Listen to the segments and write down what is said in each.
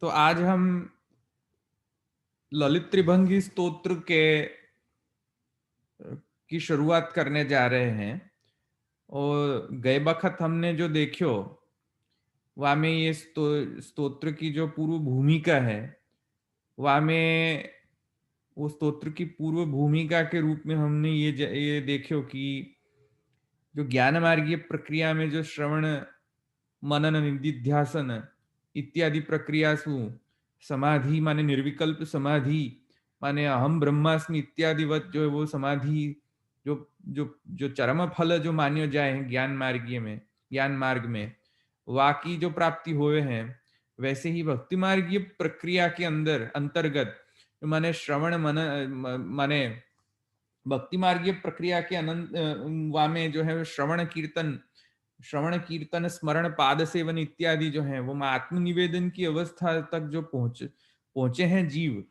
तो आज हम ललित त्रिभंगी स्तोत्र के की शुरुआत करने जा रहे हैं। और गए बखत हमने जो देखो वहाँ में ये स्तोत्र की जो पूर्व भूमिका है, वहाँ में वो स्तोत्र की पूर्व भूमिका के रूप में हमने ये देखो कि जो ज्ञान मार्गीय प्रक्रिया में जो श्रवण मनन निधिध्यासन इत्यादि प्रक्रियासु समाधि माने निर्विकल्प समाधि माने अहम ब्रह्मास्मि इत्यादि वत जो है वो समाधि जो जो जो चरम फल जो मान्य जाए हैं ज्ञान मार्ग में वाकी जो प्राप्ति हुए हैं, वैसे ही भक्ति मार्गीय प्रक्रिया के अंदर अंतर्गत माने श्रवण मन माने भक्ति मार्गीय प्रक्रिया के अनंत वामे जो है श्रवण कीर्तन स्मरण पाद सेवन इत्यादि जो है वो आत्मनिवेदन की अवस्था तक जो पहुंचे हैं जीव।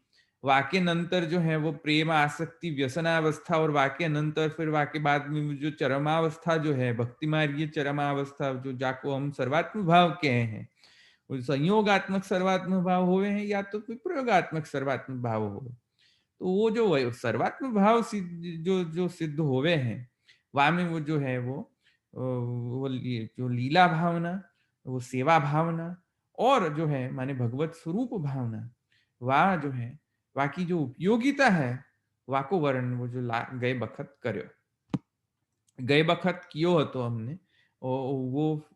वाक्य नंतर जो है वो प्रेम आसक्ति व्यसनावस्था और वाक्य नंतर फिर वाक्य बाद में जो चरमावस्था जो है भक्ति मार्गीय चरमावस्था जो जाको हम सर्वात्म भाव कहे हैं, वो संयोगात्मक सर्वात्म भाव हुए हैं या तो कोई प्रयोगात्मक सर्वात्म भाव हो। तो वो जो सर्वात्म भाव सिद्ध जो जो सिद्ध होवे हैं, वहां में वो जो है वो जो लीला भावना, वो सेवा भावना और जो है माने भगवत स्वरूप भावना, वहाँ जो है वहाँ की जो उपयोगिता है, वहाँ को वर्ण वो जो गए बखत कर्यो गए बखत कियो હતો हमने। वो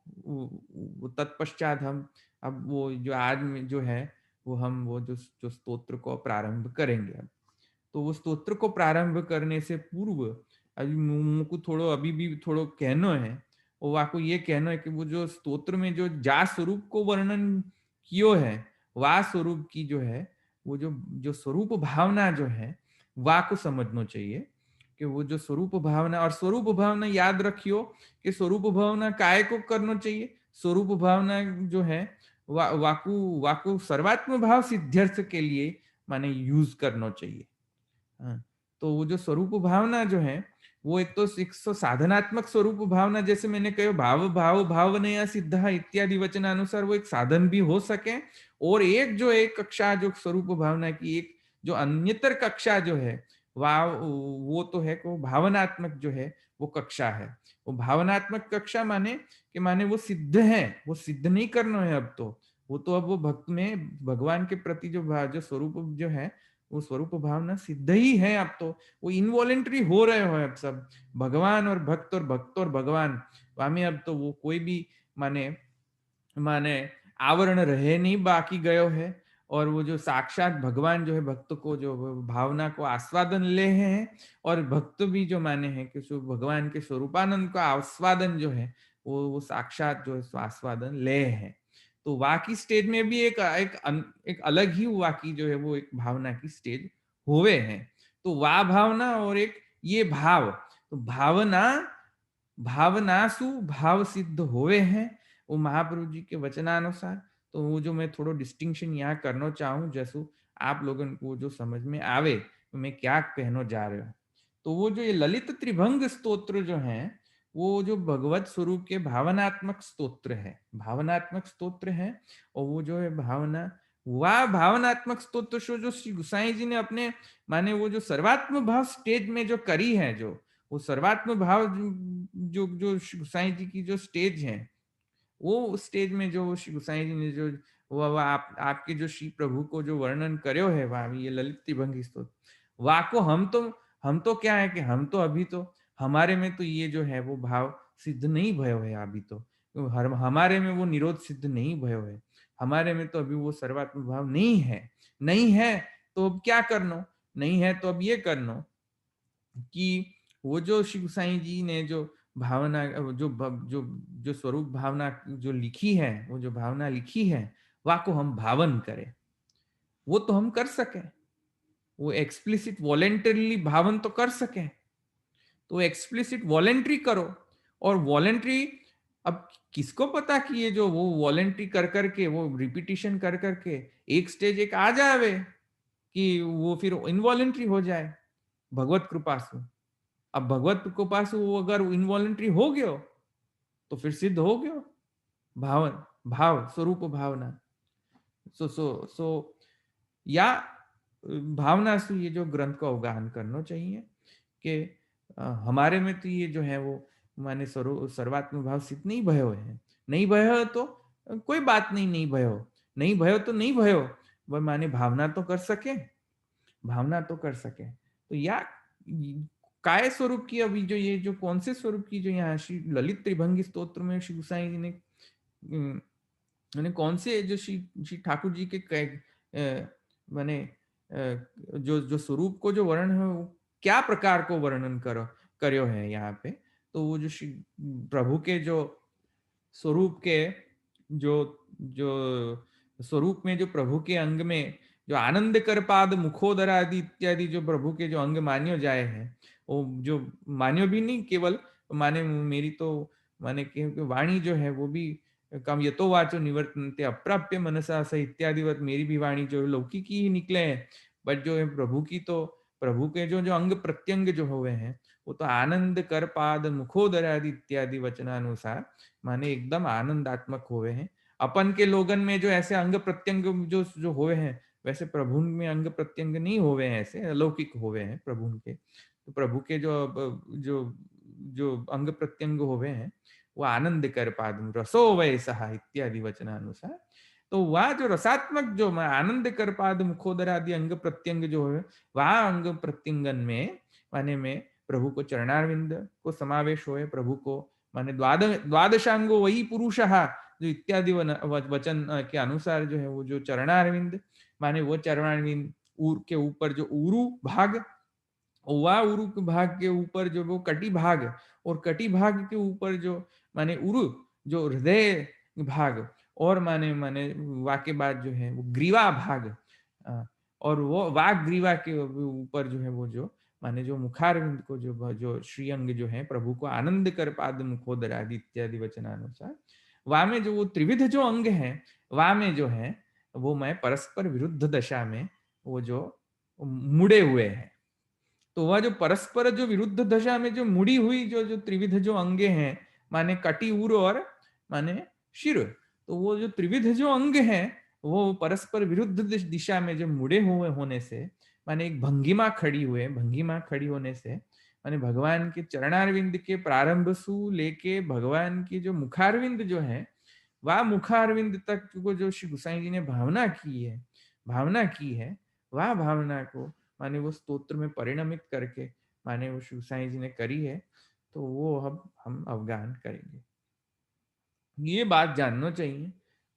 तत्पश्चात हम अब वो जो आज में जो है वो हम वो जो स्तोत्र को प्रारंभ करेंगे। अब तो वो स्तोत्र को प्रारंभ करने से पूर्व अभी मुझको थोड़ो अभी भी थोड़ो कहनो है। और वाको ये कहना है कि वो जो स्तोत्र में जो जा स्वरूप को वर्णन कियो है, वा स्वरूप की जो है वो जो जो स्वरूप भावना जो है वा को समझना चाहिए कि वो जो स्वरूप भावना और स्वरूप भावना याद रखियो कि स्वरूप भावना काय को करना चाहिए। स्वरूप भावना जो है वाकु सर्वात्म भाव सिद्ध्यर्थ के लिए माने यूज करना चाहिए। हाँ, तो वो जो स्वरूप भावना जो है वो एक तो साधनात्मक स्वरूप भावना, जैसे मैंने कहा भाव भाव भावनया सिद्धा इत्यादि वचनानुसार वो एक साधन भी हो सके। और एक कक्षा जो स्वरूप भावना की एक जो अन्यतर कक्षा जो है वह वो तो है को भावनात्मक जो है वो कक्षा है। वो भावनात्मक कक्षा माने कि माने वो सिद्ध है, वो सिद्ध नहीं करना है अब तो। वो तो अब वो भक्त में भगवान के प्रति जो स्वरूप जो है वो स्वरूप भावना सिद्ध ही है। अब तो वो इनवॉलेंट्री हो रहे हो अब सब भगवान और भक्त और भगवान वामे अब तो वो कोई भी माने माने आवरण रहे नहीं बाकी गयो है। और वो जो साक्षात भगवान जो है भक्त को जो भावना को आस्वादन ले हैं, और भक्त भी जो माने हैं कि भगवान के स्वरूपानंद का आस्वादन जो है वो साक्षात जो है आस्वादन ले हैं। तो वाकी स्टेज में भी एक अलग ही वाकी जो है वो एक भावना की स्टेज हुए हैं। तो वा भावना और एक ये भाव, तो भावना भावनासु भाव सिद्ध हुए हैं वो महाप्रभु जी के वचनानुसार। तो वो जो मैं थोड़ा डिस्टिंक्शन यहाँ करना चाहूँ जैसो आप लोगों को जो समझ में आवे तो मैं क्या कहना जा रहा हूँ। तो वो जो ये ललित त्रिभंग स्तोत्र जो है वो जो भगवत स्वरूप के भावनात्मक स्तोत्र है, भावनात्मक स्तोत्र है। और वो जो है भावना वह भावनात्मक स्तोत्र जो श्री गुसाई जी ने अपने माने वो जो सर्वात्म भाव स्टेज में जो करी है, जो वो सर्वात्म भाव जो जो श्री गुसाई जी की जो स्टेज है, वो स्टेज में जो श्री गुसाई जी ने जो वो आपके जो श्री प्रभु को जो वर्णन कर्यो है वहां ये ललित त्रिभंगी स्तोत्र वाको हम तो क्या है कि हम तो अभी तो हमारे में तो ये जो है वो भाव सिद्ध नहीं भयो है अभी तो। हमारे में वो निरोध सिद्ध नहीं भयो है, हमारे में तो अभी वो सर्वात्म भाव नहीं है। तो अब क्या करना, नहीं है तो अब ये करना कि वो जो शिव साई जी ने जो भावना जो जो स्वरूप भावना जो लिखी है, वो जो भावना लिखी है वा को हम भावन करें। वो तो हम कर सकें, वो एक्सप्लिसिट वॉलेंटरीली भावन तो कर सकें। तो एक्सप्लिसिट वॉलेंट्री करो। और वॉलेंट्री अब किसको पता कि ये जो वो वॉलेंट्री कर करके वो रिपीटिशन कर करके एक स्टेज एक आ जावे कि वो फिर इनवॉलेंट्री हो जाए भगवत कृपा से। अब भगवत कृपा से वो अगर इनवॉलेंट्री हो गयो तो फिर सिद्ध हो गयो भावन भाव स्वरूप भावना। सो या भावना से ये जो ग्रंथ को अवगाहन करना चाहिए कि हमारे में तो ये जो है वो माने सर्वात्म भाव सिद्ध नहीं भयो है। नहीं भयो तो कोई बात नहीं, नहीं भयो। नहीं भयो तो नहीं भयो। वह माने भावना तो कर सके, भावना तो कर सके। तो या काय स्वरूप की अभी जो ये जो कौन से स्वरूप की जो यहाँ श्री ललित त्रिभंगी स्तोत्र में श्री गोसाई जी ने मैंने कौन से जो श्री श्री ठाकुर जी के माने जो जो स्वरूप को जो वर्णन है वो क्या प्रकार को वर्णन करो करो है यहाँ पे। तो वो जो श्री प्रभु के जो स्वरूप के जो जो स्वरूप में जो प्रभु के अंग में जो आनंद कर पाद मुखोदर आदि इत्यादि जो प्रभु के जो अंग मान्यो जाए हैं, वो जो मान्यो भी नहीं केवल माने मेरी तो माने क्योंकि वाणी जो है वो भी कम यतो वाचो निवर्तन्ते अप्राप्य मनसा स इत्यादि वत मेरी भी वाणी जो लौकिकी ही निकले हैं। बट जो है प्रभु की तो प्रभु के जो जो अंग प्रत्यंग जो हुए हैं वो तो आनंद कर पाद मुखोदर आदि इत्यादि वचनानुसार माने एकदम आनंदात्मक हुए हैं। अपन के लोगन में जो ऐसे अंग प्रत्यंग जो जो हुए हैं वैसे प्रभु में अंग प्रत्यंग नहीं हुए हैं, ऐसे अलौकिक हुए हैं प्रभु के। तो प्रभु के जो जो अंग प्रत्यंग हुए हैं वो आनंद कर पादम रसो वैसा इत्यादि वचनानुसार। तो वह जो रसात्मक जो आनंद कर पाद मुखोदर आदि अंग प्रत्यंग जो है वह अंग प्रत्यंगन में माने में प्रभु को चरणारविंद को समावेश हुए। प्रभु को माने द्वादशांगो वही पुरुष जो इत्यादि वचन के अनुसार जो है वो जो चरणारविंद माने वो चरणारविंद के ऊपर जो उरु भाग, वह उरु भाग के ऊपर जो वो कटी भाग, और कटी भाग के ऊपर जो माने उरु जो हृदय भाग, और माने माने वाके बाद जो है वो ग्रीवा भाग, और वो वाक ग्रीवा के ऊपर जो है वो जो माने जो मुखारविंद को जो श्रीअंग जो है प्रभु को आनंद कर पाद मुखोदर आदि इत्यादि वचनानुसार वा में जो वो त्रिविध जो अंग है वा में जो है वो मैं परस्पर विरुद्ध दशा में वो जो मुड़े हुए हैं। तो वह जो परस्पर जो विरुद्ध दशा में जो मुड़ी हुई जो जो त्रिविध जो अंगे हैं माने कटी उर और माने शिर, तो वो जो त्रिविध जो अंग हैं वो परस्पर विरुद्ध दिशा में जो मुड़े हुए होने से माने एक भंगिमा खड़ी हुए, भंगिमा खड़ी होने से माने भगवान के चरणारविंद के प्रारंभ सु लेके भगवान की जो मुखारविंद जो है वह मुखारविंद तक को जो श्री गुसाई जी ने भावना की है, भावना की है, वह भावना को माने वो स्तोत्र में परिणमित करके माने वो श्री गुसाई जी ने करी है। तो वो अब हम अवगाहन करेंगे। ये बात जानना चाहिए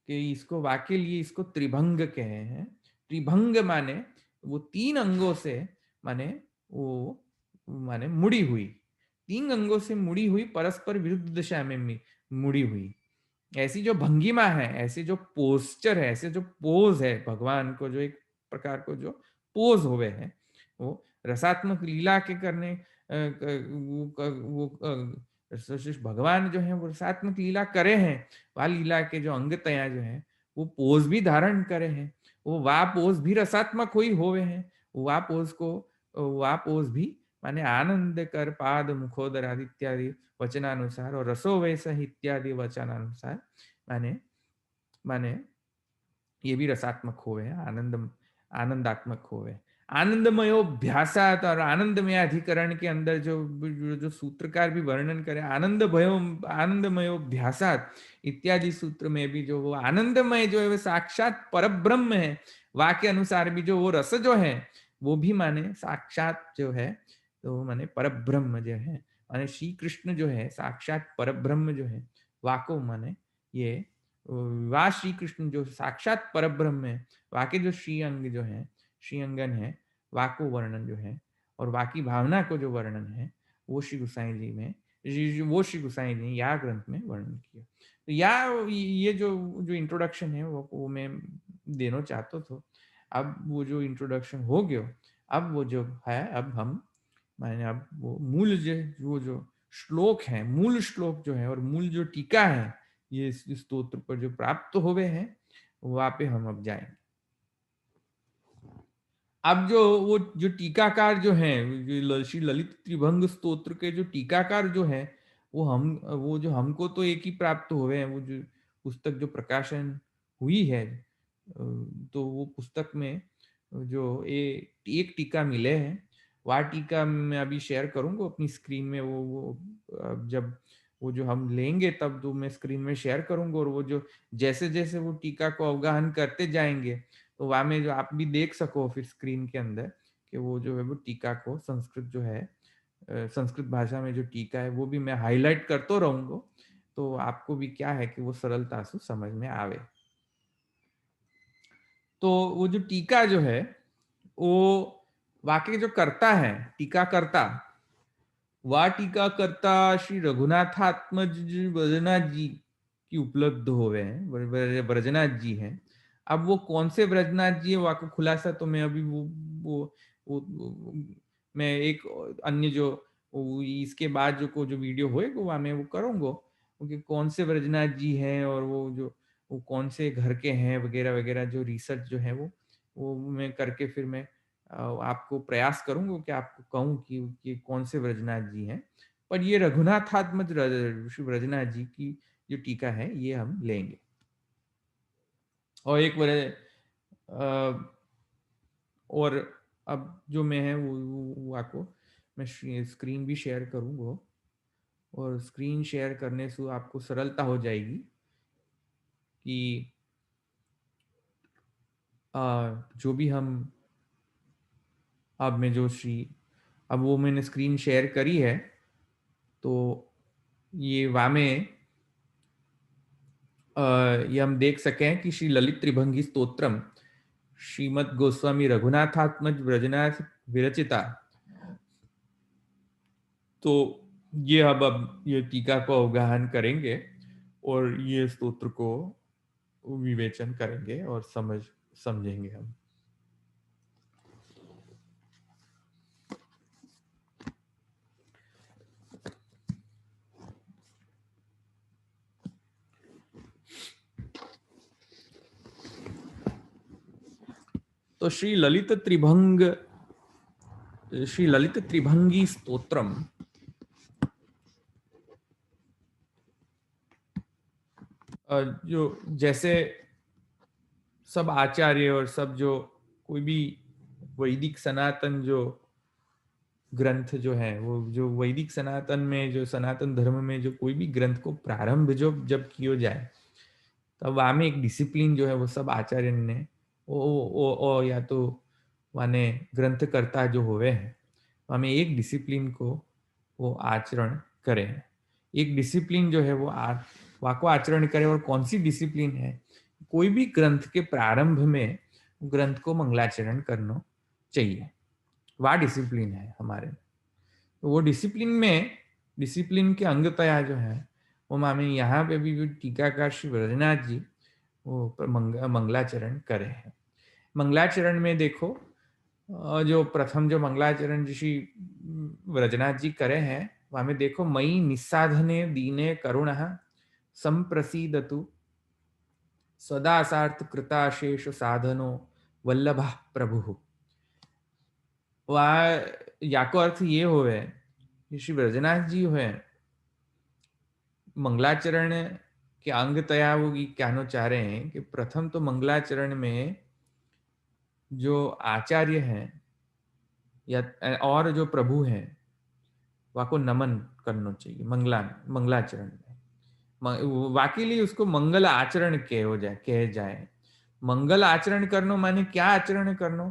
कि इसको वाक्य लिए इसको त्रिभंग कहे हैं। त्रिभंग माने वो तीन अंगों से माने वो माने मुड़ी हुई, तीन अंगों से मुड़ी हुई परस्पर विरुद्ध दिशा में मुड़ी हुई ऐसी जो भंगिमा है, ऐसे जो पोस्चर है, ऐसे जो पोज है भगवान को जो एक प्रकार को जो पोज हुए हैं वो रसात्मक लीला के करने भगवान जो है वो रसात्मक लीला करे हैं, वह लीला के जो अंग तया जो है वो पोज भी धारण करे हैं, वो वाह पोज भी रसात्मक हुई हुए हैं। वाह पोज को वाह पोज भी माने आनंद कर पाद मुखोदर आदि इत्यादि वचनानुसार और रसो वैसा इत्यादि वचनानुसार माने माने ये भी रसात्मक होवे, आनंद आनंदात्मक होवे। आनंदमयोभ्यासात और आनंदमय अधिकरण के अंदर जो जो सूत्रकार भी वर्णन करे आनंदमयोभ्यासात इत्यादि सूत्र में भी जो वो आनंदमय जो है वो साक्षात परब्रह्म है। वाक्य अनुसार भी जो वो रस जो है वो भी माने साक्षात जो है तो माने परब्रह्म जो है माने श्री कृष्ण जो है साक्षात परब्रह्म जो है वाको माने ये वा श्री कृष्ण जो साक्षात परब्रह्म है, वाके जो श्री अंग जो है श्री अंगन है वाको वर्णन जो है और वाकी भावना को जो वर्णन है वो श्री गुसाई जी में वो श्री गुसाई जी ने या ग्रंथ में वर्णन किया। तो या ये जो जो इंट्रोडक्शन है वो मैं देना चाहता था। अब वो जो इंट्रोडक्शन हो गया, अब वो जो है अब हम मैंने अब वो मूल जो वो जो श्लोक है, मूल श्लोक जो है और मूल जो टीका है ये इस स्तोत्र पर जो प्राप्त हुए हैं वहां पे हम अब जाएंगे। अब जो वो जो टीकाकार जो है श्री ललित त्रिभंग स्तोत्र के जो टीकाकार जो है वो जो हमको तो एक ही प्राप्त हुए हैं, वो जो पुस्तक जो प्रकाशन हुई है तो वो पुस्तक में जो एक टीका मिले हैं, वह टीका मैं अभी शेयर करूँगा अपनी स्क्रीन में। वो जब वो जो हम लेंगे तब तो मैं स्क्रीन में शेयर करूँगा, और वो जो जैसे-जैसे वो टीका को अवगाहन करते जाएँगे, तो वहाँ में जो आप भी देख सको फिर स्क्रीन के अंदर कि वो जो है वो टीका को संस्कृत जो है, संस्कृत भाषा में जो टीका है वो भी मैं हाइलाइट करता रहूँगा, तो आपको भी क्या है कि वो सरलता से समझ में आवे। तो वो जो टीका जो है, वो वाक़ई जो कर्ता है, टीकाकर्ता, वह टीकाकर्ता श्री रघुनाथात्मज जी ब्रजनाथ जी की उपलब्ध हुए हैं, ब्रजनाथ जी हैं। अब वो कौन से ब्रजनाथ जी है, वहाँ को खुलासा तो मैं अभी वो मैं एक अन्य जो इसके बाद जो वीडियो होएगा वहाँ मैं वो करूँगा, क्योंकि कौन से ब्रजनाथ जी हैं और वो कौन से घर के हैं वगैरह वगैरह जो रिसर्च जो है वो मैं करके फिर मैं आपको प्रयास करूँगा कि आपको कहूँ कि कौन से ब्रजनाथ जी हैं। पर ये रघुनाथात्मज श्री ब्रजनाथ जी की जो टीका है ये हम लेंगे। और एक बड़े और अब जो मैं है वो आपको मैं स्क्रीन भी शेयर करूँगा, और स्क्रीन शेयर करने से आपको सरलता हो जाएगी कि जो भी हम अब मैं जो श्री अब वो मैंने स्क्रीन शेयर करी है, तो ये वामे ये हम देख सकें कि श्री ललित त्रिभंगी स्तोत्रम श्रीमद गोस्वामी रघुनाथात्मज ब्रजनाथ विरचिता। तो ये अब ये टीका को अवगाहन करेंगे और ये स्तोत्र को विवेचन करेंगे और समझेंगे हम। तो श्री ललित त्रिभंगी स्तोत्रम जो जैसे सब आचार्य और सब जो कोई भी वैदिक सनातन जो ग्रंथ जो है, वो जो वैदिक सनातन में जो सनातन धर्म में जो कोई भी ग्रंथ को प्रारंभ जो जब किया जाए, तब वहाँ में एक डिसिप्लिन जो है वो सब आचार्य ने ओ या तो माने ग्रंथकर्ता जो हुए हैं, वहाँ में एक डिसिप्लिन को वो आचरण करें। एक डिसिप्लिन जो है वो वहाँ को आचरण करें। और कौन सी डिसिप्लिन है? कोई भी ग्रंथ के प्रारंभ में ग्रंथ को मंगलाचरण करना चाहिए, वह डिसिप्लिन है हमारे। तो वो डिसिप्लिन के अंगतया जो है वो मामे यहाँ पे भी जो टीकाकार श्री ब्रजनाथ जी वो मंगलाचरण करे हैं। मंगलाचरण में देखो, जो प्रथम जो मंगलाचरण ऋषि ब्रजनाथ जी करे हैं, वहां में देखो, मई निस्साधने दीने करुण संप्रसीदतु सदा सार्थ कृताशेष साधनो वल्लभ प्रभु। वह या को अर्थ ये हुए कि श्री ब्रजनाथ जी हुए मंगलाचरण के अंग तया वो कहना चाह रहे हैं कि प्रथम तो मंगलाचरण में जो आचार्य हैं या और जो प्रभु हैं वह को नमन करना चाहिए मंगलाचरण में। वाकई लिए उसको मंगल आचरण कह जाए। मंगल आचरण करना माने क्या आचरण करना?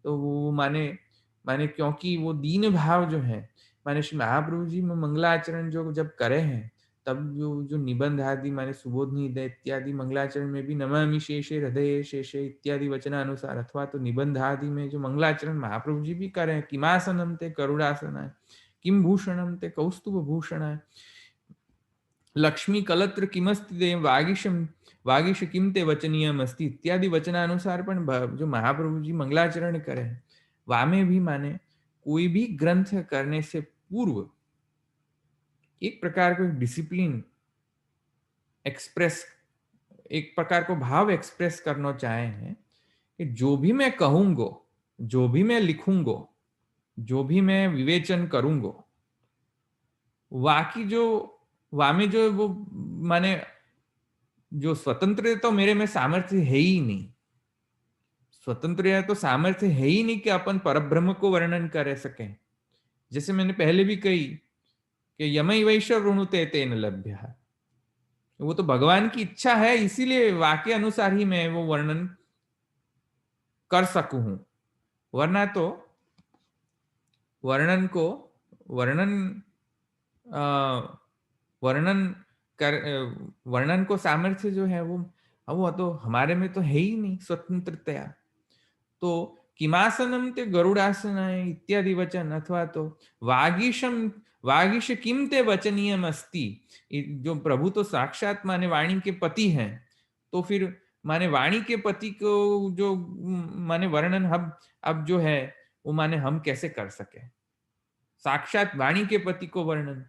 तो वो माने माने क्योंकि वो दीन भाव जो है, माने श्री महाप्रभु जी में मंगलाचरण जो जब करे हैं, तब जो जो निबंध आदि माने सुबोध निदय इत्यादि मंगलाचरण में भी नमामि शेषे हृदय शेषे इत्यादि वचनानुसार, अथवा तो निबंध आदि में जो मंगलाचरण महाप्रभु जी भी करे हैं, किमासनम ते करुणासनाय, किम भूषणम ते कौस्तुभ भूषणाय, लक्ष्मी कलत्र किमस्ति ते वागीश किम ते वचनीयम अस्ति इत्यादि वचनानुसार पण जो महाप्रभु जी मंगलाचरण करे, वामे भी माने कोई भी ग्रंथ करने से पूर्व एक प्रकार को डिसिप्लिन एक्सप्रेस, एक प्रकार को भाव एक्सप्रेस करना चाहे हैं कि जो भी मैं कहूंगा, जो भी मैं लिखूंगा, जो भी मैं विवेचन करूंगा, वाकी जो वामे जो वो माने जो स्वतंत्र तो मेरे में सामर्थ्य है ही नहीं। स्वतंत्र तो सामर्थ्य है ही नहीं कि अपन परब्रह्म को वर्णन कर सकें। जैसे मैंने पहले भी कही कि यमई वैश ऋणुते तेन लभ्य, वो तो भगवान की इच्छा है, इसीलिए वाक्य अनुसार ही मैं वो वर्णन कर सकूं हूं। वरना तो वर्णन को वर्णन अ, वर्णन कर वर्णन को सामर्थ्य जो है वो तो हमारे में तो है ही नहीं स्वतंत्रतया। तो किमासनम ते गरुड़ासनाय इत्यादि वचन, अथवा तो वागीशम वागीश किम ते वचनीयम अस्ति, जो प्रभु तो साक्षात माने वाणी के पति हैं, तो फिर माने वाणी के पति को जो माने वर्णन अब जो है वो माने हम कैसे कर सके, साक्षात वाणी के पति को वर्णन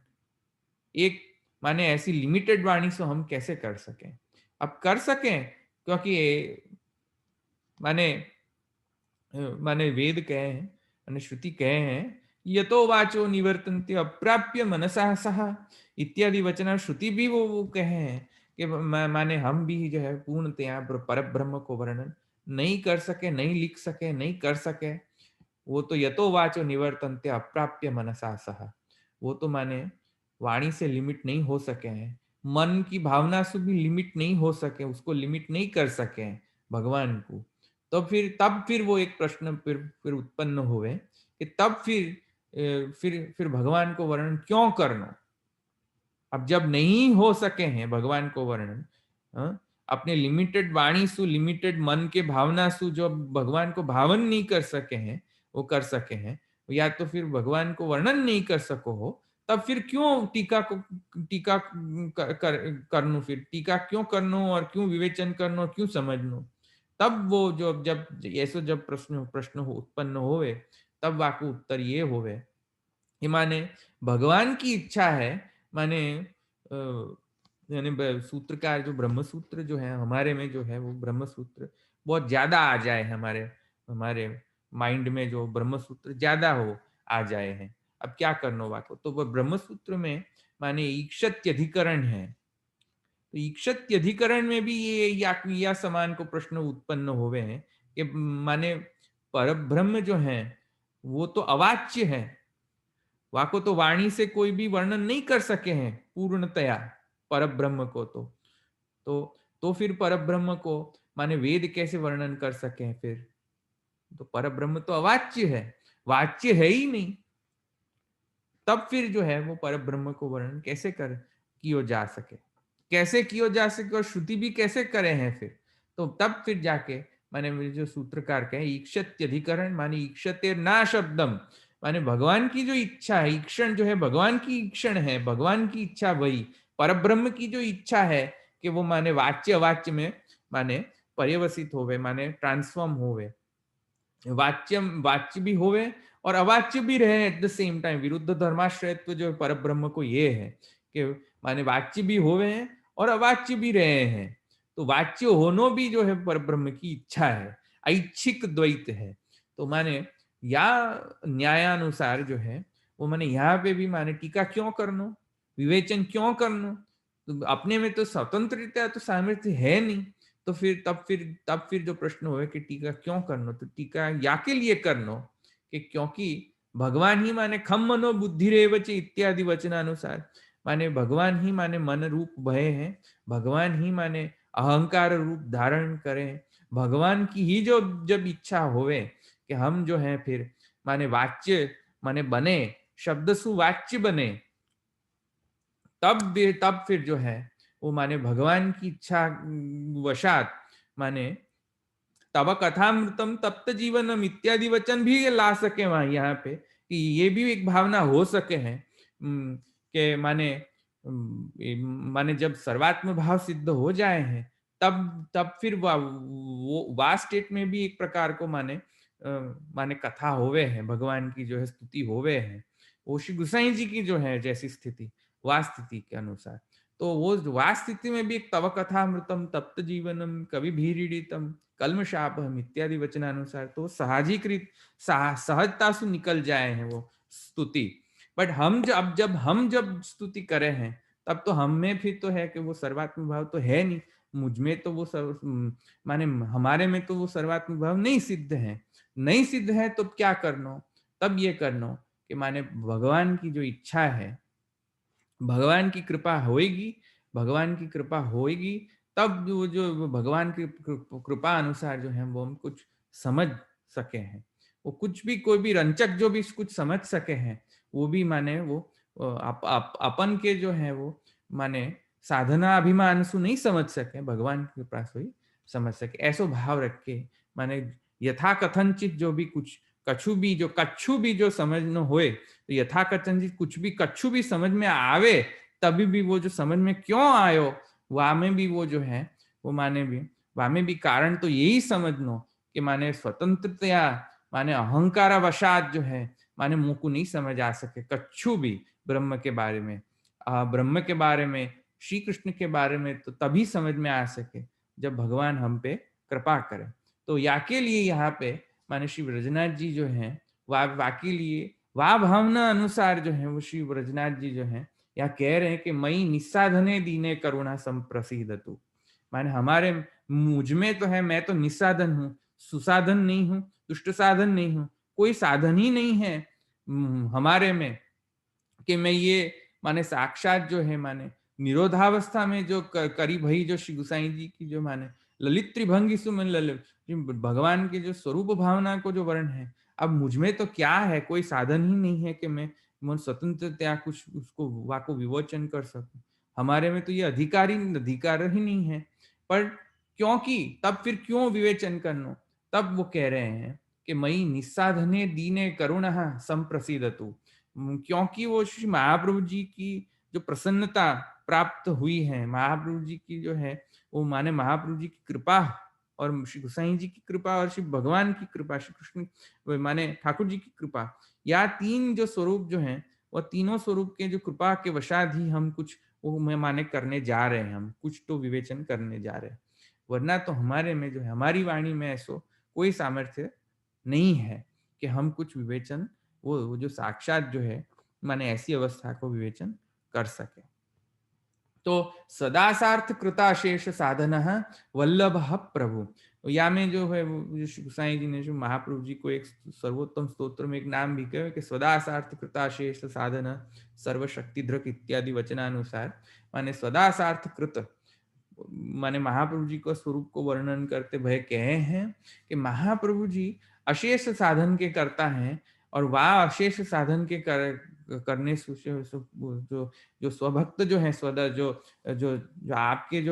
एक माने ऐसी लिमिटेड वाणी से हम कैसे कर सकें। अब कर सकें क्योंकि माने माने वेद कहे हैं અને श्रुति कहे हैं, यतो वाचो निवर्तन्ते अप्राप्य मनसा सह इत्यादि वचन श्रुति भी वो कहे हैं कि माने हम भी जो है पूर्णतया पर ब्रह्म को वर्णन नहीं कर सके, नहीं लिख सके, नहीं कर सके। वो तो यतो वाचो निवर्तन्ते अप्राप्य मनसा सह, वो तो माने वाणी से लिमिट नहीं हो सके हैं, मन की भावना से भी लिमिट नहीं हो सके, उसको लिमिट नहीं कर सके हैं भगवान को। तो फिर वो एक प्रश्न फिर उत्पन्न हुए कि तब फिर भगवान को वर्णन क्यों करना। अब जब नहीं हो सके हैं भगवान को वर्णन, अपने लिमिटेड वाणी सु लिमिटेड मन के भावना सु जो भगवान को भावन नहीं कर सके हैं, वो कर सके हैं, या तो फिर भगवान को वर्णन नहीं कर सको हो, तब फिर क्यों टीका करनो, फिर टीका क्यों करनो और क्यों विवेचन करनो, क्यों समझनो। तब वो जो जब ऐसो जब प्रश्न प्रश्न उत्पन्न होवे, तब वाको उत्तर ये होवे कि माने भगवान की इच्छा है, माने यानी सूत्रकार जो ब्रह्म सूत्र जो है हमारे में जो है वो ब्रह्म सूत्र बहुत ज्यादा आ जाए, हमारे हमारे माइंड में जो ब्रह्म सूत्र ज्यादा हो आ जाए हैं। अब क्या करना वाको, तो वह ब्रह्म सूत्र में माने ईक्षत्यधिकरण है, तो ईक्षत्यधिकरण में भी ये या समान को प्रश्न उत्पन्न हुए हैं कि माने परब्रह्म जो है वो तो अवाच्य है, वाको तो वाणी से कोई भी वर्णन नहीं कर सके हैं पूर्णतया परब्रह्म को। तो फिर परब्रह्म को माने वेद कैसे वर्णन कर सके हैं फिर, तो परब्रह्म तो अवाच्य है, वाच्य है ही नहीं। तब फिर जो है वो परब्रह्म को वर्णन कैसे कर कियो जा सके, कैसे कियो जा सके, और श्रुति भी कैसे करे हैं फिर। तो तब फिर जाके माने मेरे जो सूत्रकार कहे ईक्षत्यधिकरण माने ईक्षते ना शब्दम, माने भगवान की जो इच्छा है, ईक्षण जो है भगवान की ईक्षण है, भगवान की इच्छा वही परब्रह्म की जो इच्छा है कि वो माने वाच्य अवाच्य में माने पर्यवसित होवे, माने ट्रांसफॉर्म होवे, वाच्य भी होवे और अवाच्य भी रहे एट द सेम टाइम। विरुद्ध धर्माश्रयत्व जो परब्रह्म को ये है कि माने वाच्य भी होवे हैं और अवाच्य भी रहे हैं। तो वाच्य होनो भी जो है परब्रह्म की इच्छा है, ऐच्छिक द्वैत है। तो माने या न्यायानुसार जो है वो माने यहाँ पे भी माने टीका क्यों करनो, विवेचन क्यों करनो, तो अपने में तो स्वतंत्रता तो सामर्थ्य है नहीं। तो फिर जो प्रश्न हुए कि टीका क्यों करनो, तो टीका या के लिए करनो कि क्योंकि भगवान ही माने खम मनो बुद्धि रेवच इत्यादि वचनानुसार, माने भगवान ही माने मन रूप भय है, भगवान ही माने अहंकार रूप धारण करें, भगवान की ही जो जब इच्छा होवे कि हम जो है फिर माने वाच्य माने बने, शब्द सुवाच्य बने, तब फिर जो है वो माने भगवान की इच्छा वशात माने तब कथामृतम तप्त जीवनम इत्यादि वचन भी ला सके वहां यहाँ पे कि ये भी एक भावना हो सके हैं कि माने जब सर्वात्म भाव सिद्ध हो जाए हैं, तब फिर वो वा स्टेट में भी एक प्रकार को माने कथा होवे हैं, भगवान की जो है स्तुति होवे हैं, वो श्री गुसाई जी की जो है जैसी स्थिति वा स्थिति के अनुसार। तो वो वा स्थिति में भी एक तव कथामृतम तप्त जीवनम कवि भीड़ितम कल्मशापहम इत्यादि वचनानुसार तो साहजिकृत सहजता से निकल जाए हैं वो स्तुति। बट जब हम स्तुति करे हैं, तब तो हम में फिर तो है कि वो सर्वात्म भाव तो है नहीं, मुझ में तो वो माने हमारे में तो वो सर्वात्म भाव नहीं सिद्ध है। नहीं सिद्ध है तो क्या करनो? तब ये करनो कि माने भगवान की जो इच्छा है, भगवान की कृपा होएगी, भगवान की कृपा होएगी, तब जो भगवान की कृपा अनुसार जो है वो हम कुछ समझ सके हैं। वो कुछ भी कोई भी रंचक जो भी कुछ समझ सके हैं, वो भी माने वो अपन के जो है वो माने साधना अभिमान सु नहीं समझ सके, भगवान की कृपा से ही समझ सके। ऐसो भाव रख के माने यथा कथनचित जो भी कुछ कछु भी जो समझ होए, तो यथा कथनचित कुछ भी कछु भी समझ में आवे, तभी भी वो जो समझ में क्यों आयो, वहाँ में भी वो जो है वो माने भी वहाँ में भी कारण तो यही समझनो कि माने स्वतंत्रतया माने अहंकारावशात जो है माने मुंह को नहीं समझ आ सके कछु भी ब्रह्म के बारे में। ब्रह्म के बारे में, श्री कृष्ण के बारे में तो तभी समझ में आ सके जब भगवान हम पे कृपा करे। तो या के लिए यहाँ पे माने श्री ब्रजनाथ जी जो हैं वा के लिए वा भावना अनुसार जो है वो श्री ब्रजनाथ जी जो है या कह रहे हैं कि मई निस्साधने दीने करुणा संप्रसीदतु। माने हमारे मुझ में तो है, मैं तो निस्साधन हूँ, सुसाधन नहीं हूँ, दुष्ट साधन नहीं हूँ, कोई साधन ही नहीं है हमारे में कि मैं ये माने साक्षात जो है माने निरोधावस्था में जो करी भई जो श्री गुसाई जी की जो माने ललित त्रिभंगी सुमन ललित भगवान के जो स्वरूप भावना को जो वर्ण है, अब मुझ में तो क्या है, कोई साधन ही नहीं है कि मैं मन स्वतंत्रतया कुछ उसको वाको विवोचन कर सकूं। हमारे में तो ये अधिकार ही नहीं है। पर क्योंकि तब फिर क्यों विवेचन करनो? तब वो कह रहे हैं कि मई निस्साधने दीने करुण संप्रसीदतु। क्योंकि वो श्री महाप्रभु जी की जो प्रसन्नता प्राप्त हुई है, महाप्रभु जी की जो है वो माने महाप्रभु जी की कृपा और श्री गोसाई जी की कृपा और श्री भगवान की कृपा, श्री कृष्ण माने ठाकुर जी की कृपा, या तीन जो स्वरूप जो हैं वो तीनों स्वरूप के जो कृपा के वशात ही हम कुछ वो मैं माने करने जा रहे हैं, हम कुछ तो विवेचन करने जा रहे हैं। वरना तो हमारे में जो है हमारी वाणी में ऐसो कोई सामर्थ्य नहीं है कि हम कुछ विवेचन वो जो साक्षात जो है माने ऐसी अवस्था को विवेचन कर सके। तो सदासार्थ कृताशेष साधन वल्लभ प्रभु। तो या में जो है वो श्री गोसाई जी ने जो महाप्रभु जी को एक सर्वोत्तम स्तोत्र में एक नाम भी कहे कि सदासार्थ कृताशेष साधन सर्वशक्ति धृक इत्यादि वचनानुसार माने सदासार्थ कृत माने महाप्रभु जी का स्वरूप को वर्णन करते भय कहे हैं कि महाप्रभु जी अशेष साधन के करता हैं और वह अशेष साधन के करने जो जो स्वभक्त जो है स्वदा जो आपके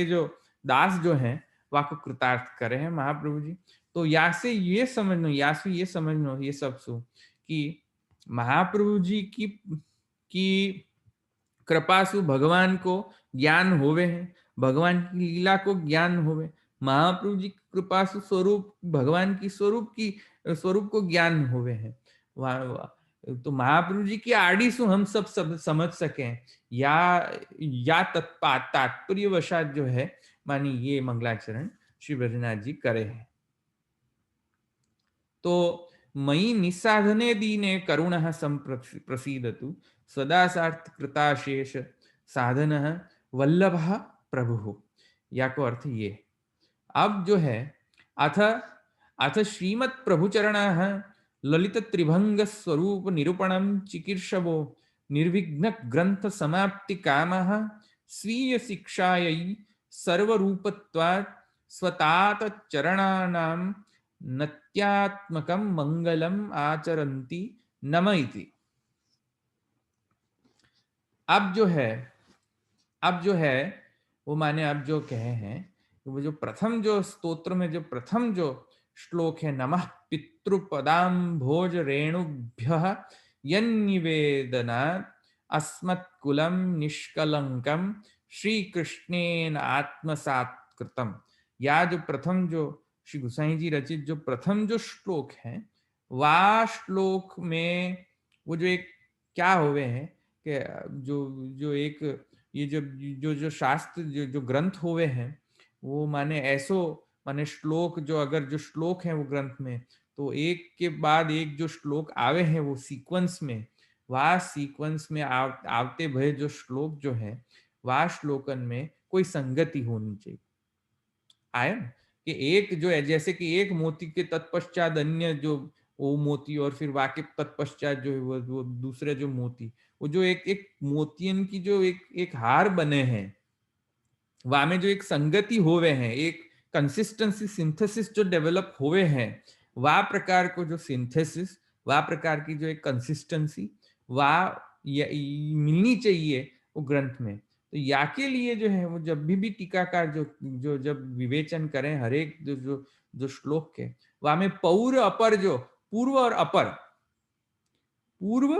जो दास जो हैं वह को कृतार्थ करे हैं महाप्रभु जी। तो या से ये समझ लो ये सब सु कि महाप्रभु जी की कृपा सु भगवान को ज्ञान होवे है, भगवान की लीला को ज्ञान होवे, महाप्रभु जी की कृपा सु स्वरूप भगवान की स्वरूप को ज्ञान होवे है। तो महाप्रभु जी की आड़ी सु हम सब समझ सके या तात्पर्य वशात जो है मानी ये मंगलाचरण श्री ब्रजनाथ जी करे हैं। तो मयि निस्साधने दीने करुणः संप्रसीदतु सदा सार्थ कृताशेष साधन वल्लभ प्रभु। या को अर्थ ये अब जो है अथ अथ श्रीमत् प्रभुचरण ललित त्रिभंग स्वरूप निरूपणम चिकीर्षवो निर्विघ्न ग्रंथ समाप्ति काम स्वीय शिक्षायै सर्वरूपत्वात् स्वतात चरणानां नत्यात्मकं मंगलम आचरन्ति नम इति। अब जो है अब जो है वो माने अब जो कहे हैं वो जो प्रथम जो स्तोत्र में जो प्रथम जो श्लोक है नमः पितृपदाम्भोज रेणुभ्यः यन्निवेदनात् अस्मत्कुलं निष्कलंकम श्री कृष्णेन आत्मसात्कृतम। या जो प्रथम जो श्री गोसाई जी रचित जो प्रथम जो श्लोक है वह श्लोक में वो जो एक क्या हुए हैं कि जो जो एक ये जो शास्त्र जो ग्रंथ हुए हैं वो माने ऐसो माने श्लोक जो अगर जो श्लोक है वो ग्रंथ में तो एक के बाद एक जो श्लोक आवे हैं वो सीक्वेंस में वह सीक्वेंस में आवते भय जो श्लोक जो है वह श्लोकन में कोई संगति होनी चाहिए। आया ना? कि एक जो है, जैसे कि एक मोती के तत्पश्चात अन्य जो वो मोती, और फिर वाके तत्पश्चात जो है वो दूसरे जो मोती, वो जो एक एक मोतियन की जो एक एक हार बने हैं, वहां में जो एक संगति होवे हैं, एक कंसिस्टेंसी सिंथेसिस जो डेवलप हुए हैं, वह प्रकार को जो सिंथेसिस, वह प्रकार की जो एक कंसिस्टेंसी, वह मिलनी चाहिए वो ग्रंथ में। तो या के लिए जो है वो जब भी टीकाकार जो जो जब विवेचन करें हर एक जो जो जो श्लोक के, वहां में पौर अपर, जो पूर्व और अपर, पूर्व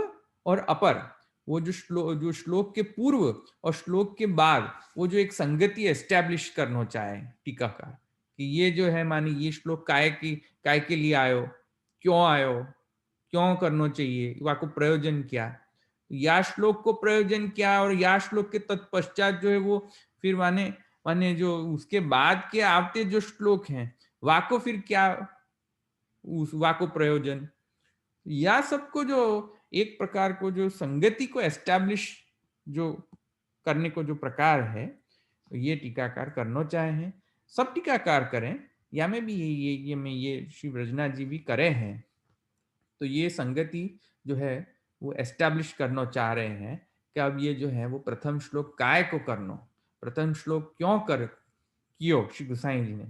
और अपर, वो जो श्लोक के पूर्व और श्लोक के बाद वो जो एक संगति एस्टेब्लिश करना चाहे टीकाकार, कि ये जो है मानी ये श्लोक काय के लिए आयो, क्यों आयो, क्यों करना चाहिए, वा को प्रयोजन क्या, या श्लोक को प्रयोजन क्या, और या श्लोक के तत्पश्चात जो है वो फिर माने माने जो उसके बाद के आते जो श्लोक हैं, वा को फिर क्या, उस वा को प्रयोजन, या सबको जो एक प्रकार को जो संगति को एस्टैब्लिश जो करने को जो प्रकार है, तो ये टीकाकार करना चाहे हैं, सब टीकाकार करें, या में भी ये में ये श्री ब्रजनाथ जी भी करे हैं। तो ये संगति जो है वो एस्टैब्लिश करना चाह रहे हैं कि अब ये जो है वो प्रथम श्लोक काय को करना, प्रथम श्लोक क्यों कर कियो श्री गोसाई जी ने,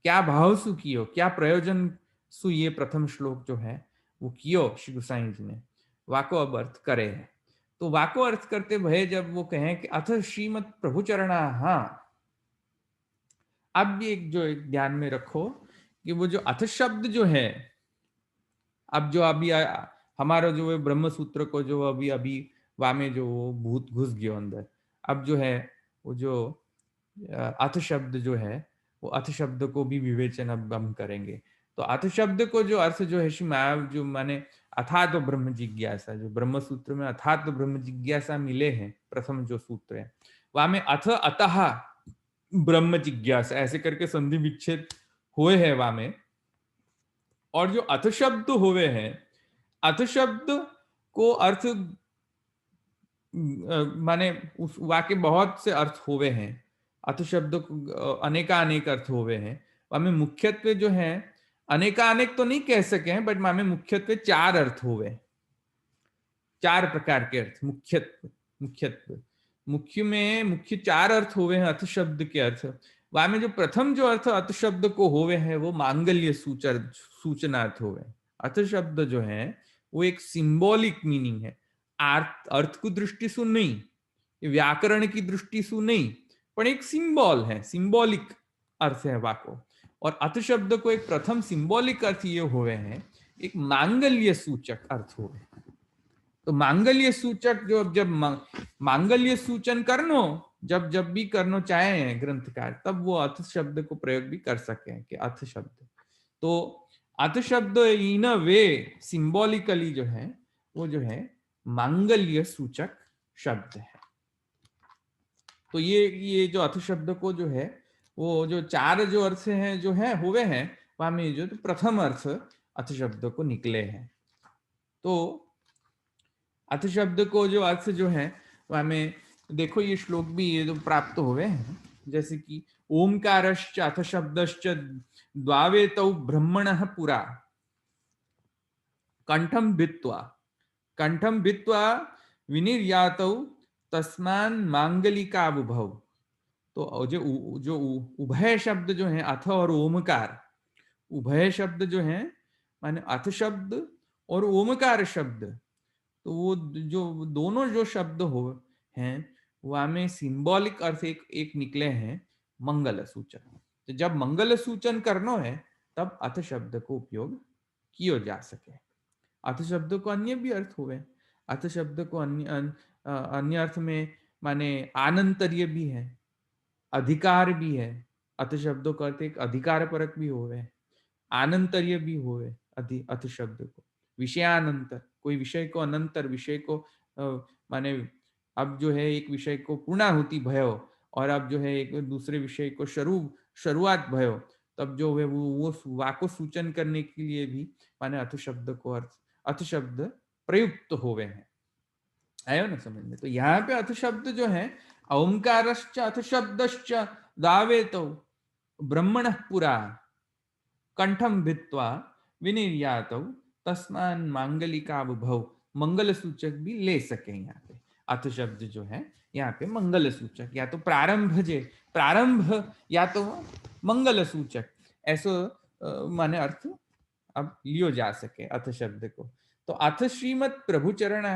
क्या भाव सु कियो, क्या प्रयोजन सु ये प्रथम श्लोक जो है वो कियो श्री गोसाई जी ने, वाको अब अर्थ करे है। तो वाको अर्थ करते भय जब वो कहें कि अथ श्रीमद प्रभु चरणा, हाँ, अब भी एक जो एक ध्यान में रखो कि वो जो अथ शब्द जो है, अब जो अभी हमारा जो है ब्रह्म सूत्र को जो अभी अभी वामे जो वो भूत घुस गयो अंदर, अब जो है वो जो अथ शब्द जो है, वो अथ शब्द को भी विवेचन अब हम करेंगे। तो अथ शब्द को जो अर्थ जो है श्री माया जो माने अथात तो ब्रह्म जिज्ञासा, जो ब्रह्म सूत्र में अथात तो ब्रह्म जिज्ञासा मिले हैं, प्रथम जो सूत्र है वहां में अथ अतः ब्रह्म जिज्ञासा ऐसे करके संधि विच्छेद हुए हैं वहां में। और जो अथ शब्द हुए हैं, अथ शब्द को अर्थ माने उस वाक्य बहुत से अर्थ हुए हैं, अथ शब्द अनेकानेक अर्थ हुए हैं। हमें मुख्यत्वे जो है अनेकानेक तो नहीं कह सके हैं, बट हमें मुख्यत्वे चार अर्थ हुए, चार प्रकार के अर्थ मुख्यत्व मुख्यत्व मुख्य में मुख्य चार अर्थ हुए हैं अथ शब्द के अर्थ। वहां में जो प्रथम जो अर्थ अथ शब्द को हुए हैं वो मांगल्य सूचनार्थ हुए। अथ शब्द जो है वो एक सिंबॉलिक मीनिंग है, अर्थ को दृष्टि से नहीं, व्याकरण की दृष्टि से नहीं, पर एक सिंबल है, सिंबॉलिक अर्थ है वाको। और अथ शब्द को एक प्रथम सिंबॉलिक अर्थ ये हुए हैं, एक मांगल्य सूचक अर्थ हुए। तो मांगल्य सूचक जो जब मांगल्य सूचन करनो जब जब भी करना चाहे हैं ग्रंथकार, तब वो अथ शब्द को प्रयोग भी कर सके कि अथ शब्द। तो अथ शब्द इन वे सिंबॉलिकली जो है वो जो है मांगल्य सूचक शब्द है। तो ये जो अथ शब्द को जो है वो जो चार जो अर्थ हैं जो है हुए हैं, वहां में जो तो प्रथम अर्थ अथ शब्द को निकले हैं। तो अथ शब्द को जो अर्थ जो है वहां में देखो ये श्लोक भी ये जो प्राप्त हुए हैं, जैसे कि ओमकारश्च अथ शब्दश्च द्वावेतौ ब्रह्मणः पुरा कंठम भित्वा विनिर्यातौ तस्मान मांगलिका बुभौ। तो जो उभय शब्द जो है अथ और ओमकार, उभय शब्द जो है माने अथ शब्द और ओमकार शब्द, तो वो जो दोनों जो शब्द हो हैं वहां में सिंबॉलिक अर्थ एक एक निकले हैं मंगल सूचन। तो जब मंगल सूचन करना है तब अथ शब्द को उपयोग किया जा सके। अथ शब्द को अन्य भी अर्थ हुए, अथ शब्द को अन्य अर्थ में माने आनंतर्य भी है, अधिकार भी है। अथ शब्दों का अर्थ एक अधिकार परक भी होवे, आनंतर्य भी होवे। अथ शब्द को विषयानंतर, कोई विषय को अनंतर विषय को माने अब जो है एक विषय को पूर्णाहुति भयो और अब जो है एक दूसरे विषय को शुरुआत भयो, तब जो है वो वाको सूचन करने के लिए भी माने अथ शब्द को अर्थ अथ शब्द प्रयुक्त होवे हैं। आयो ना समझ में? तो यहाँ पे अथ शब्द जो है ओंकारश्च अथ शब्दश्च दावेतो ब्रह्मणः पुरा कंठम भित्वा विनिर्यातौ तस्मान मांगलिका भव। मंगल सूचक भी ले सके यहाँ पे। अथ शब्द जो है यहाँ पे मंगल सूचक, या तो प्रारंभ जे प्रारंभ, या तो मंगल सूचक, ऐसो माने अर्थ अब लियो जा सके अथ शब्द को। तो अथ श्रीमत् प्रभुचरण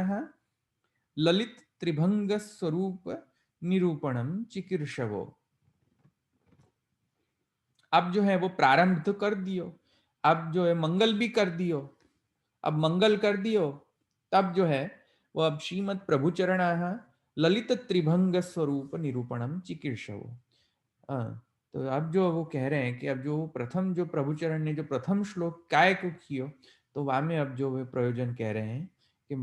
ललित त्रिभंग स्वरूप निरूपणम चिकीर्षवो। अब जो है वो प्रारंभ तो कर दियो, अब जो है मंगल भी कर दियो, अब मंगल कर दियो, तब जो है वो अब श्रीमद प्रभुचरण ललित त्रिभंग स्वरूप निरूपणम चिकीर्षव। तो अब जो वो कह रहे हैं कि अब जो प्रथम जो प्रभुचरण ने जो प्रथम श्लोक काय को कियो, तो वहां में अब जो वे प्रयोजन कह रहे हैं कि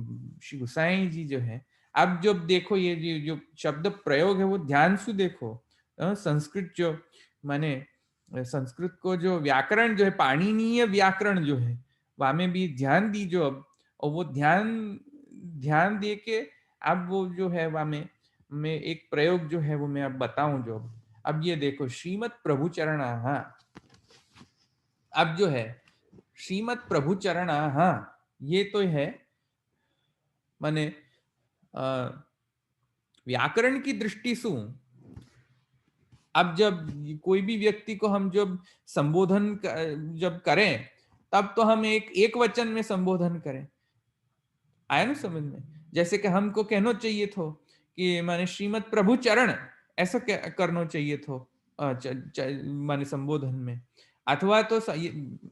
श्री गुसाई जी जो है, अब जब देखो ये जो शब्द प्रयोग है वो ध्यान से देखो। संस्कृत जो माने संस्कृत को जो व्याकरण जो है, पाणिनीय व्याकरण जो है, वहां में भी ध्यान दीजो अब। और वो ध्यान ध्यान दे के अब वो जो है वहां में मैं एक प्रयोग जो है वो मैं अब बताऊं जो। अब ये देखो श्रीमद प्रभुचरण, हाँ अब जो है श्रीमद प्रभुचरण, हाँ ये तो है माने व्याकरण की दृष्टि से। अब जब कोई भी व्यक्ति को हम जब संबोधन जब करें, तब तो हम एक वचन में संबोधन करें। आया ना समझ में? जैसे कि हमको कहना चाहिए थो कि माने श्रीमद प्रभु चरण, ऐसा करना चाहिए थो माने संबोधन में। अथवा तो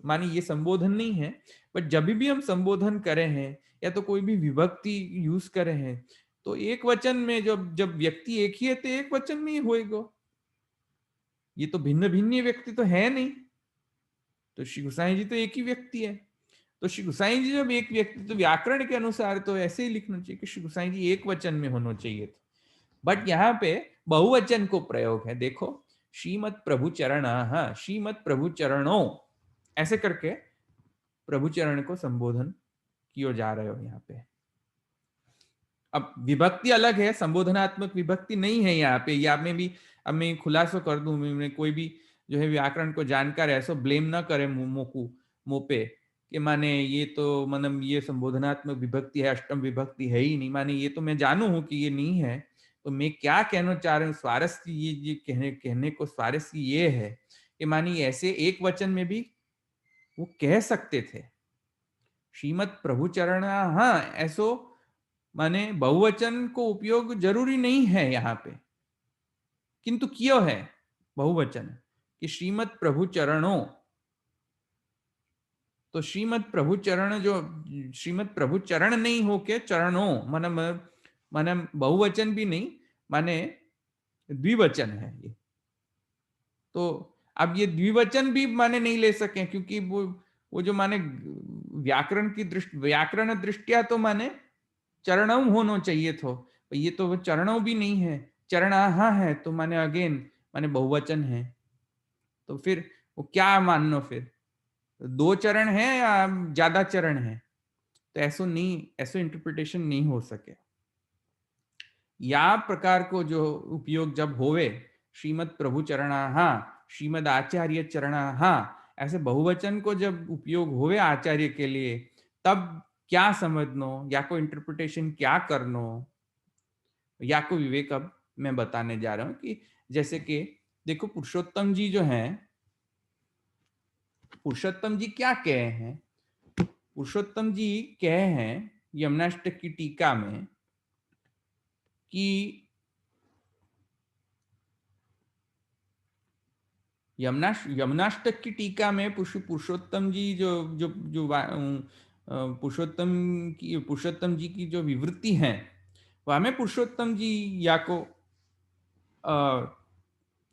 माने ये संबोधन नहीं है, बट जब भी हम संबोधन करें हैं या तो कोई भी विभक्ति यूज करें हैं, तो एक वचन में जब जब व्यक्ति एक ही है तो एक वचन में ही होएगा। ये तो भिन्न भिन्न व्यक्ति तो है नहीं। तो श्री गोसाई जी तो एक ही व्यक्ति है। तो श्री गोसाई जी जब एक व्यक्ति, तो व्याकरण के अनुसार तो ऐसे ही लिखना चाहिए कि श्री गोसाई जी एक वचन में होना चाहिए था। बट यहाँ पे बहुवचन को प्रयोग है। देखो श्रीमद प्रभु चरण, हाँ श्रीमद प्रभु चरणों, ऐसे करके प्रभु चरण को संबोधन किया जा रहे हो यहाँ पे। अब विभक्ति अलग है, संबोधनात्मक विभक्ति नहीं है यहाँ पे। यहाँ में भी अब मैं खुलासा कर दूं, मैं कोई भी जो है व्याकरण को जानकार ऐसा ब्लेम ना करे मुंह पे कि माने ये तो मतलब ये संबोधनात्मक विभक्ति है, अष्टम विभक्ति है ही नहीं। माने ये तो मैं जानू हूं कि ये नहीं है। तो मैं क्या कहना चाह रहा हूँ, स्वारस्य ये कहने को स्वारस्य ये है कि मानी ऐसे एक वचन में भी वो कह सकते थे श्रीमद प्रभुचरण, हाँ ऐसो माने बहुवचन को उपयोग जरूरी नहीं है यहाँ पे, किंतु क्यों है बहुवचन कि श्रीमद प्रभु चरणों। तो श्रीमद प्रभु चरण जो श्रीमद प्रभु चरण नहीं हो के चरणों माने माने बहुवचन भी नहीं, माने द्विवचन है ये। तो अब ये द्विवचन भी माने नहीं ले सके, क्योंकि वो जो माने व्याकरण दृष्टिया तो माने चरणों होना चाहिए थो। ये तो वो चरणों भी नहीं है, चरणाहा है, तो माने अगेन माने बहुवचन है। तो फिर वो क्या मानना, फिर दो चरण है या ज्यादा चरण है? तो ऐसो नहीं, ऐसो इंटरप्रिटेशन नहीं हो सके। या प्रकार को जो उपयोग जब होवे श्रीमद प्रभु चरणाहा, श्रीमद आचार्य चरणाहा, ऐसे बहुवचन को जब उपयोग होवे आचार्य के लिए, तब क्या समझनो या को इंटरप्रिटेशन क्या करनो, या को विवेक अब मैं बताने जा रहा हूं। कि जैसे कि देखो पुरुषोत्तम जी जो हैं, पुरुषोत्तम जी क्या कहे हैं? पुरुषोत्तम जी कहे हैं यमुनाष्टक की टीका में कि यमुनाष्टक की टीका में पुरुषोत्तम जी जो जो जो पुरुषोत्तम जी की जो विवृत्ति है, वह में पुरुषोत्तम जी या को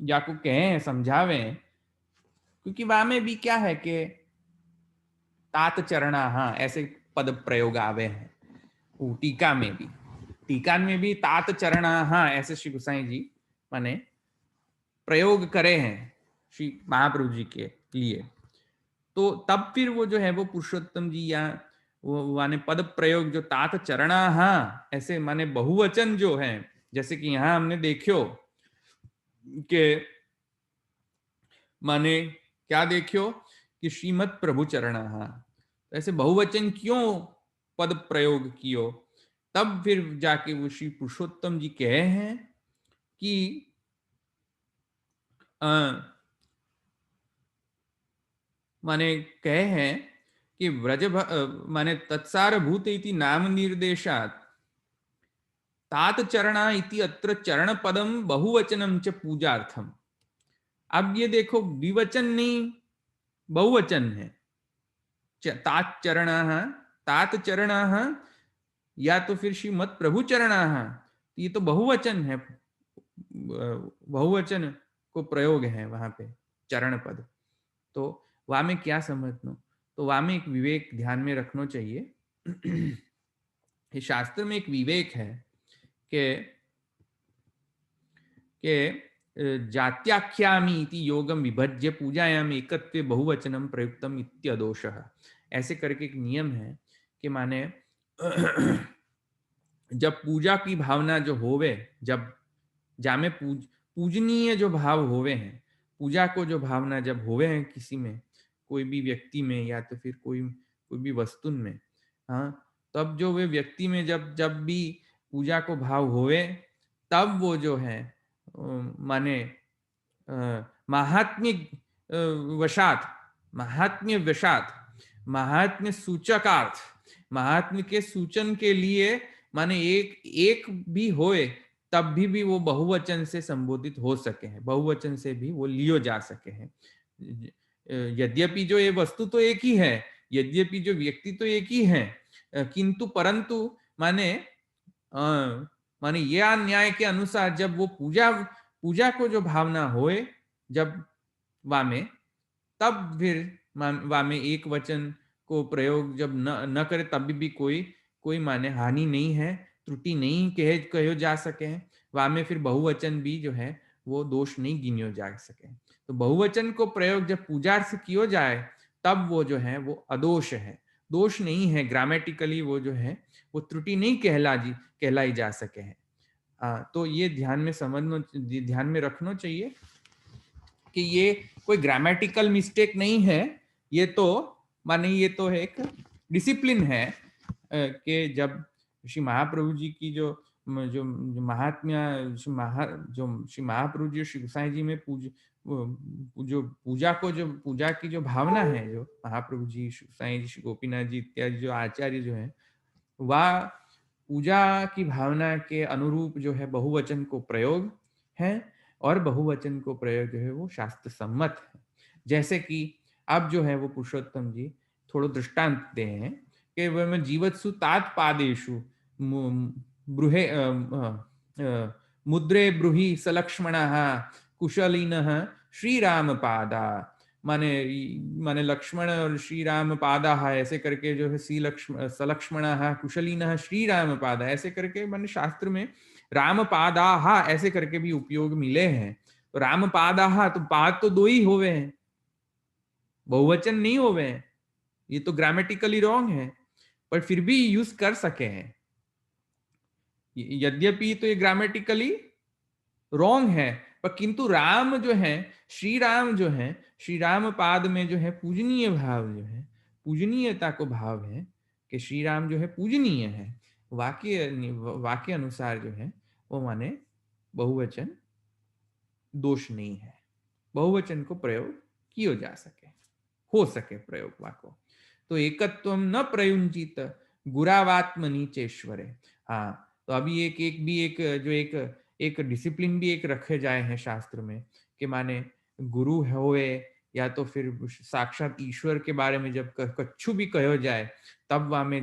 कहे हैं, समझावे, क्योंकि वहां में भी क्या है कि तात चरणा, हाँ ऐसे पद प्रयोग आवे हैं। टीका में भी तात चरणा, हाँ ऐसे श्री गोसाई जी माने प्रयोग करे हैं श्री महाप्रभु जी के लिए। तो तब फिर वो जो है वो पुरुषोत्तम जी या वो माने पद प्रयोग जो तात चरणा, हाँ ऐसे माने बहुवचन जो है जैसे कि यहाँ हमने देखियो कि माने क्या देखियो कि श्रीमद प्रभु चरण, ऐसे बहुवचन क्यों पद प्रयोग कियो? तब फिर जाके वो श्री पुरुषोत्तम जी कहे हैं कि अ, माने कहे हैं कि माने तत्सार भूत इति नाम निर्देशात तात चरणा इति अत्र चरण पदम बहुवचनम च पूजार्थम। अब ये देखो द्विवचन नहीं, बहुवचन है। तात चरण, तात चरण, या तो फिर श्रीमद प्रभु चरण, ये तो बहुवचन है, बहुवचन को प्रयोग है वहां पे चरण पद। तो वहां में क्या समझना, तो वहां में एक विवेक ध्यान में रखना चाहिए। ये शास्त्र में एक विवेक है कि जात्याख्यामी इति योगम विभज्य पूजायाम एकत्वे बहुवचनम प्रयुक्तम इत्यदोषः। ऐसे करके एक नियम है कि माने जब पूजा की भावना जो होवे, जब जामे पूजनीय जो भाव होवे हैं, पूजा को जो भावना जब होवे हैं किसी में, कोई भी व्यक्ति में या तो फिर कोई भी वस्तु में, हाँ, तब जो वे व्यक्ति में जब जब भी पूजा को भाव होवे, तब वो जो है माने महात्म्य वशात, महात्म्य वशात, महात्म्य सूचकार्थ, महात्म्य के सूचन के लिए माने एक एक भी होए, तब भी वो बहुवचन से संबोधित हो सके हैं, बहुवचन से भी वो लियो जा सके हैं। यद्यपि जो ये वस्तु तो एक ही है, यद्यपि जो व्यक्ति तो एक ही है, किंतु परंतु माने माने यह न्याय के अनुसार जब वो पूजा पूजा को जो भावना होए, जब वामे, तब फिर वामे एक वचन को प्रयोग जब न करे, तब भी कोई माने हानि नहीं है, त्रुटि नहीं कहो जा सके। वामे फिर बहुवचन भी जो है वो दोष नहीं गिनियो जा सके। तो बहुवचन को प्रयोग जब पूजार्थ कियो जाए, तब वो जो है वो अदोष है, दोष नहीं है, ग्रामेटिकली वो जो है वो त्रुटि नहीं कहलाई जा सके है। तो ये ध्यान में ध्यान में रखना चाहिए कि ये कोई ग्रामेटिकल मिस्टेक नहीं है, ये तो माने ये तो एक डिसिप्लिन है कि जब श्री महाप्रभु जी की जो जो महात्म्य श्री महाप्रभु जी श्री गोसाई जी में जो पूजा की जो भावना है, जो महाप्रभु जी श्री गोसाई जी श्री गोपीनाथ जी इत्यादि जो आचार्य जो है, वह पूजा की भावना के अनुरूप जो है बहुवचन को प्रयोग है, और बहुवचन को प्रयोग जो है वो शास्त्र सम्मत है। जैसे कि अब जो है वो पुरुषोत्तम जी थोड़ा दृष्टांत दे हैं कि वह जीवत्सु तात पादेशु ब्रूहे मुद्रे ब्रूहि सलक्ष्मणः कुशलिनः श्री राम पादा। माने माने लक्ष्मण और श्री राम पादा ऐसे करके जो है सलक्ष्मण कुशलिनः श्री राम पादा ऐसे करके माने शास्त्र में राम पादा ऐसे करके भी उपयोग मिले हैं। तो राम पादा, तो पाद तो दो ही होवे हैं, बहुवचन नहीं होवे हैं, ये तो ग्रामेटिकली रॉन्ग है, पर फिर भी यूज कर सके हैं। यद्यपि तो ये ग्रामेटिकली रॉन्ग है, पर किंतु राम जो है, श्री राम जो है, श्री राम पाद में जो है पूजनीय भाव जो है, पूजनीयता को भाव है कि श्री राम जो है पूजनीय है, वाक्य अनुसार जो है वो माने बहुवचन दोष नहीं है, बहुवचन को प्रयोग किया जा सके, हो सके प्रयोग वाको। तो एकत्व न प्रयुंजित गुरावात्मनि चेश्वरे। हाँ, तो अभी एक डिसिप्लिन भी एक रखे जाए हैं शास्त्र में कि माने गुरु होए या तो फिर साक्षात ईश्वर के बारे में जब कछु भी कहो जाए, तब वामे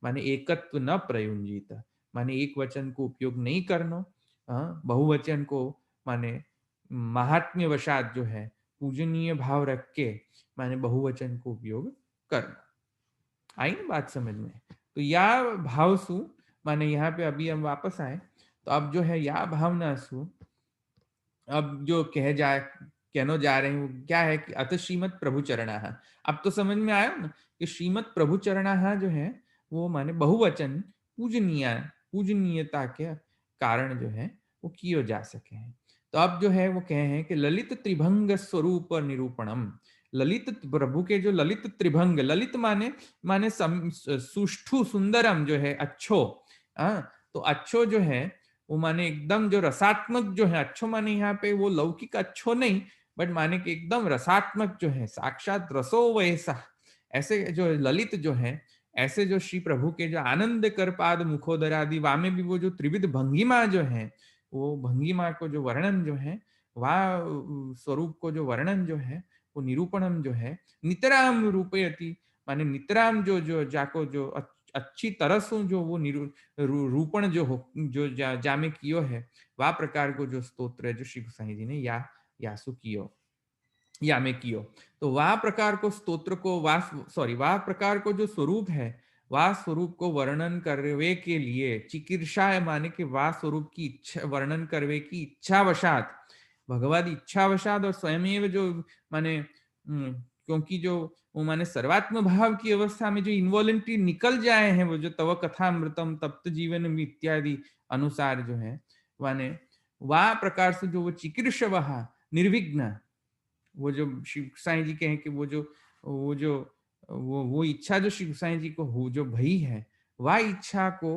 माने एकत्व न प्रयुंजित, माने एक वचन को उपयोग नहीं करना, बहुवचन को माने महात्म्य वशात जो है पूजनीय भाव रख के माने बहुवचन को उपयोग करना। आई ना बात समझ में? तो या भाव सु माने यहाँ पे अभी हम वापस आए, तो अब जो है या भावना सु, अब जो कहनो जा रहे हैं वो क्या है कि अत श्रीमद प्रभु चरणा। अब तो समझ में आया ना कि श्रीमद प्रभु चरणा जो है वो माने बहुवचन पूजनीयता के कारण जो है वो किए जा सके हैं। तो अब जो है वो कहे हैं कि ललित त्रिभंग स्वरूप निरूपणम। ललित प्रभु के जो ललित त्रिभंग, ललित माने सुष्ठु सुंदरम जो है अच्छो। तो अच्छो जो है वो माने एकदम जो रसात्मक जो है, अच्छो माने यहाँ पे वो लौकिक अच्छो नहीं, बट माने कि एकदम रसात्मक जो है, साक्षात रसो वैसा, ऐसे जो ललित जो है, ऐसे जो श्री प्रभु के जो आनंद कर पाद मुखोदरादि वामे भी वो जो त्रिविध भंगिमा जो है, वो भंगिमा को जो वर्णन जो है, वह स्वरूप को जो वर्णन जो है, वो निरूपणम जो है, नितराम रूपयति, माने नितराम जो जो जाको जो अच्छी तरह से जो वो रूपण जो हो जो जामे कियो है, वह प्रकार को जो स्तोत्र है जो श्री गोसाई जी ने यासु कियो या में कियो। तो वाह प्रकार को स्तोत्र को वाह प्रकार को जो स्वरूप है, वाह स्वरूप को वर्णन करवे के लिए चिकीर्षा माने कि वाह स्वरूप की इच्छा वर्णन करवे की इच्छावशात, भगवद इच्छावशात और स्वयमेव जो माने क्योंकि जो वो माने सर्वात्म भाव की अवस्था में जो इन्वॉलेंटरी निकल जाए हैं, वो जो तव कथामृतम तप्त जीवन इत्यादि अनुसार जो है, माने वाह प्रकार से जो वो चिकीर्ष वहा निर्विघ्न, वो जो शिव साईं जी के हैं कि वो जो वो इच्छा जो शिव साईं जी को हो जो भई है, वह इच्छा को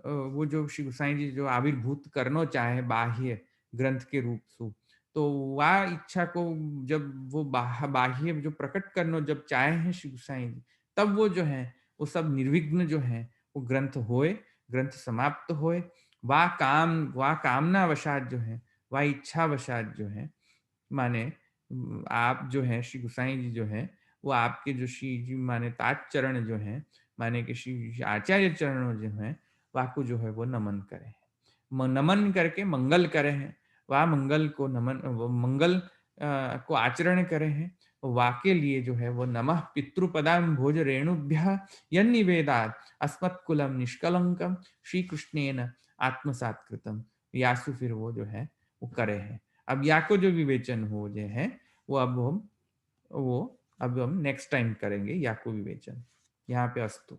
वो जो शिव साईं जी जो आविर्भूत करना चाहे बाह्य ग्रंथ के रूप से, तो वह इच्छा को जब वो बाह्य जो प्रकट करना जब चाहे हैं शिव साईं जी, तब वो जो है वो सब निर्विघ्न जो है वो ग्रंथ होए, ग्रंथ समाप्त होए, वह कामना वशात जो है, वह इच्छा वशात जो है, माने आप जो हैं श्री गोसाई जी जो हैं, वो आपके जो श्री जी माने ताज चरण जो हैं, माने कि श्री आचार्य चरण जो हैं, वाको जो है वो नमन करें। नमन करके मंगल करे हैं, वह मंगल को नमन वो मंगल को आचरण करे हैं, वाके लिए जो है वो नमः पितृपदाम भोज रेणुभ्य यन्निवेदात अस्मत्कुलम निष्कलंकम श्री कृष्णेन आत्मसात कृतम। यासु फिर वो जो है वो करे हैं। अब या को जो विवेचन हो जे है वो अब हम नेक्स्ट टाइम करेंगे या को विवेचन। यहाँ पे अस्तु।